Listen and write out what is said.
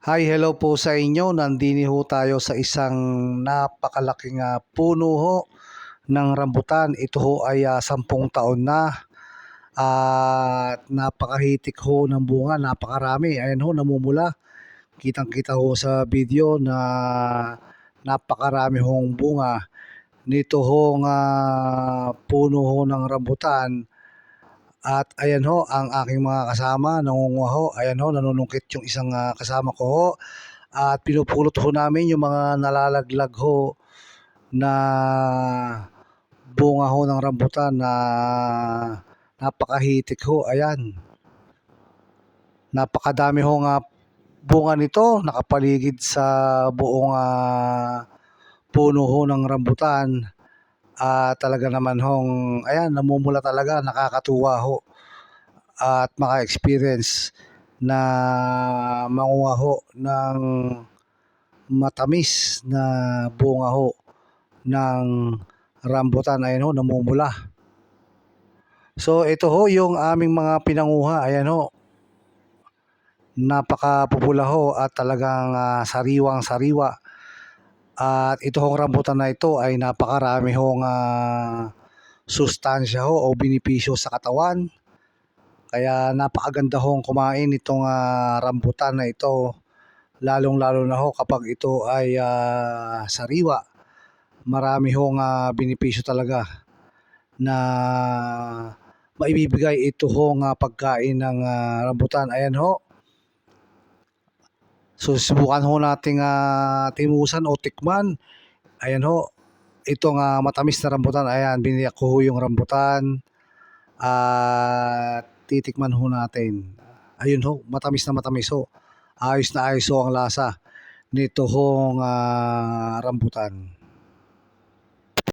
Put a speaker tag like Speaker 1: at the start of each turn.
Speaker 1: Hi, hello po sa inyo. Nandini ho tayo sa isang napakalaking puno ho ng rambutan. Ito ho ay 10 taon na at napakahitik ho ng bunga, napakarami. Ayan ho, namumula. Kitang-kita ho sa video na napakarami hong bunga. Nito hong puno ho ng rambutan. At ayan ho, ang aking mga kasama, nangunguha ho. Ayan ho, nanunungkit yung isang kasama ko ho. At pinupulot ho namin yung mga nalalaglag ho na bunga ho ng rambutan na napakahitik ho. Ayan, napakadami ho nga bunga nito, nakapaligid sa buong puno ho ng rambutan. Talaga naman hong, ayan, namumula talaga, nakakatuwa ho at maka-experience na manguha ho ng matamis na bunga ho ng rambutan. Ayan ho, namumula. So ito ho yung aming mga pinanguha. Ayan ho, napakapupula ho at talagang sariwang sariwa. At ito hong rambutan na ito ay napakarami hong sustansya ho o benepisyo sa katawan. Kaya napakaganda hong kumain itong rambutan na ito. Lalong-lalo na ho kapag ito ay sariwa. Marami hong benepisyo talaga na maibibigay ito hong pagkain ng rambutan. Ayan ho. So subukan ho nating timusan o tikman. Ayan ho. Itong matamis na rambutan. Ayan, biniyak ko ho yung rambutan. At titikman ho natin. Ayun ho, matamis na matamis ho. Ayos na ayos ho ang lasa nito hong rambutan.